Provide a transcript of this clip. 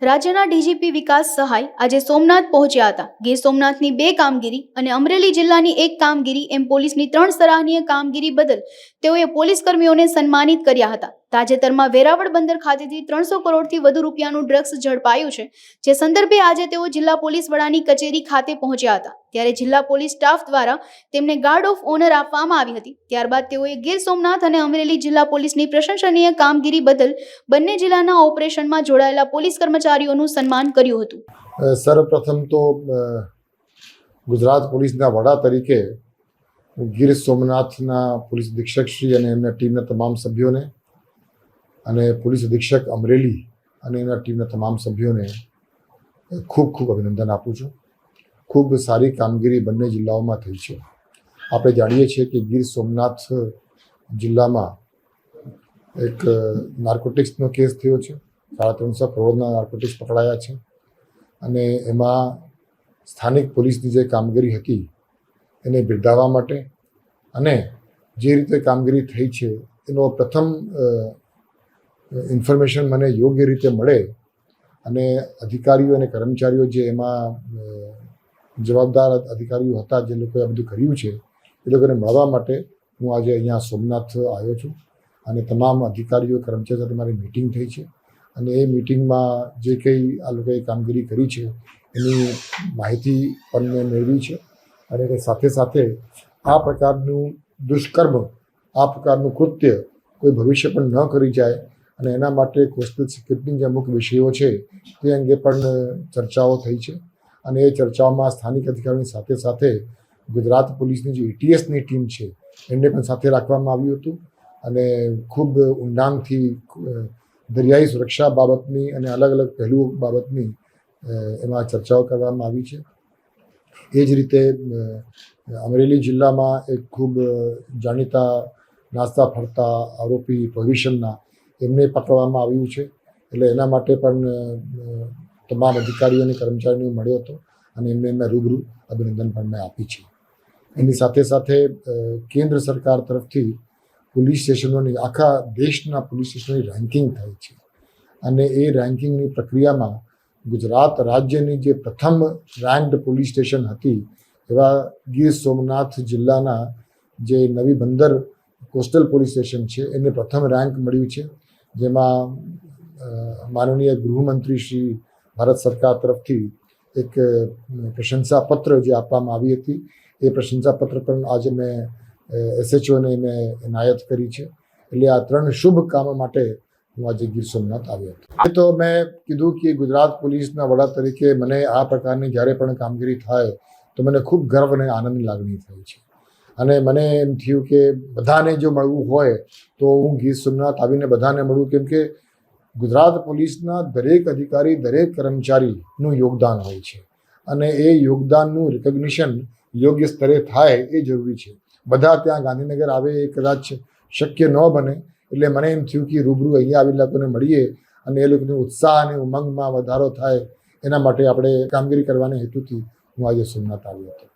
રાજ્યના ડીજીપી વિકાસ સહાય આજે સોમનાથ પહોંચ્યા હતા. ગીર સોમનાથની 2 કામગીરી અને અમરેલી જિલ્લાની 1 કામગીરી એમ પોલીસની 3 સરાહનીય કામગીરી બદલ તેઓએ પોલીસ કર્મીઓને સન્માનિત કર્યા હતા. તાજેતરમાં વેરાવળ બંદર ખાતેથી 300 કરોડથી વધુ રૂપિયાનું ડ્રગ્સ ઝડપાયું છે, જે સંદર્ભે આજે તેઓ જિલ્લા પોલીસ વડાની કચેરી ખાતે પહોંચ્યા હતા. ત્યારે જિલ્લા પોલીસ સ્ટાફ દ્વારા તેમને ગાર્ડ ઓફ ઓનર આપવામાં આવી હતી. ત્યારબાદ તેઓએ ગીર સોમનાથ અને અમરેલી જિલ્લા પોલીસની પ્રશંસનીય કામગીરી બદલ બંને જિલ્લાના ઓપરેશનમાં જોડાયેલા પોલીસ કર્મચારીઓનું સન્માન કર્યું હતું. સર્વપ્રથમ તો ગુજરાત પોલીસના વડા તરીકે ગીર સોમનાથના પોલીસ અધિક્ષક શ્રી અને એમના ટીમના તમામ સભ્યોને અને પોલીસ અધિક્ષક અમરેલી અને એના ટીમના તમામ સભ્યોને ખૂબ ખૂબ અભિનંદન આપું છું. ખૂબ સારી કામગીરી બંને જિલ્લાઓમાં થઈ છે. આપણે જાણીએ છીએ કે ગીર સોમનાથ જિલ્લામાં એક નાર્કોટિક્સનો કેસ થયો છે. 350 કરોડના નાર્કોટિક્સ પકડાયા છે અને એમાં સ્થાનિક પોલીસની જે કામગીરી હતી એને બિરદાવવા માટે અને જે રીતે કામગીરી થઈ છે એનો પ્રથમ ઇન્ફોર્મેશન મને યોગ્ય રીતે મળે અને અધિકારીઓ અને કર્મચારીઓ જે એમાં જવાબદાર અધિકારીઓ હતા, જે લોકોએ આ બધું કર્યું છે, એ લોકોને મળવા માટે હું આજે અહીંયા સોમનાથ આવ્યો છું અને તમામ અધિકારીઓ કર્મચારીઓ સાથે મારી મિટિંગ થઈ છે અને એ મિટિંગમાં જે કંઈ આ લોકોએ કામગીરી કરી છે એની માહિતી પણ મેં મેળવી છે અને સાથે સાથે આ પ્રકારનું દુષ્કર્મ, આ પ્રકારનું કૃત્ય કોઈ ભવિષ્ય પણ ન કરી જાય અને એના માટે કોસ્ટલ સિક્યુરિટીના જે અમુક વિષયો છે તે અંગે પણ ચર્ચાઓ થઈ છે અને એ ચર્ચાઓમાં સ્થાનિક અધિકારીઓની સાથે સાથે ગુજરાત પોલીસની જે ETSની ટીમ છે એમને પણ સાથે રાખવામાં આવ્યું હતું અને ખૂબ ઊંડાણથી દરિયાઈ સુરક્ષા બાબતની અને અલગ અલગ પહેલુઓ બાબતની એમાં ચર્ચાઓ કરવામાં આવી છે. એ જ રીતે અમરેલી જિલ્લામાં એક ખૂબ જાણીતા નાસ્તા ફરતા આરોપી પ્રોહિબિશનના એમને પકડવામાં આવ્યું છે. એટલે એના માટે પણ તમામ અધિકારીઓ અને કર્મચારીઓને મળ્યો હતો અને એમને મેં રૂબરૂ અભિનંદન પણ મેં આપી છે. એની સાથે સાથે કેન્દ્ર સરકાર તરફથી પોલીસ સ્ટેશનોની, આખા દેશના પોલીસ સ્ટેશનોની રેન્કિંગ થાય છે અને એ રેન્કિંગની પ્રક્રિયામાં ગુજરાત રાજ્યની જે પ્રથમ રેન્ક્ડ પોલીસ સ્ટેશન હતી એવા ગીર સોમનાથ જિલ્લાના જે નવી બંદર કોસ્ટલ પોલીસ સ્ટેશન છે એને પ્રથમ રેન્ક મળ્યું છે, જેમાં માનનીય ગૃહમંત્રી શ્રી ભારત સરકાર તરફથી એક પ્રશંસાપત્ર જે આપવામાં આવી હતી એ પ્રશંસાપત્ર પણ આજે મેં SHOને મેં એનાયત કરી છે. એટલે આ 3 શુભ કામ માટે હું આજે ગીર સોમનાથ આવ્યો હતો. એ તો મેં કીધું કે ગુજરાત પોલીસના વડા તરીકે મને આ પ્રકારની જ્યારે પણ કામગીરી થાય તો મને ખૂબ ગર્વ અને આનંદની લાગણી થઈ છે અને મને એમ થયું કે બધાને જો મળવું હોય તો હું ગીર સોમનાથ આવીને બધાને મળું, કેમ કે ગુજરાત પોલીસના દરેક અધિકારી, દરેક કર્મચારીનું યોગદાન હોય છે અને એ યોગદાનનું રિકોગ્નિશન યોગ્ય સ્તરે થાય એ જરૂરી છે. બધા ત્યાં ગાંધીનગર આવે એ કદાચ શક્ય ન બને. એટલે મને એમ થયું કે રૂબરૂ અહીંયા આવેલા લોકોને મળીએ અને એ લોકોનો ઉત્સાહ અને ઉમંગમાં વધારો થાય એના માટે આપણે કામગીરી કરવાના હેતુથી હું આજે સોમનાથ આવ્યો હતો.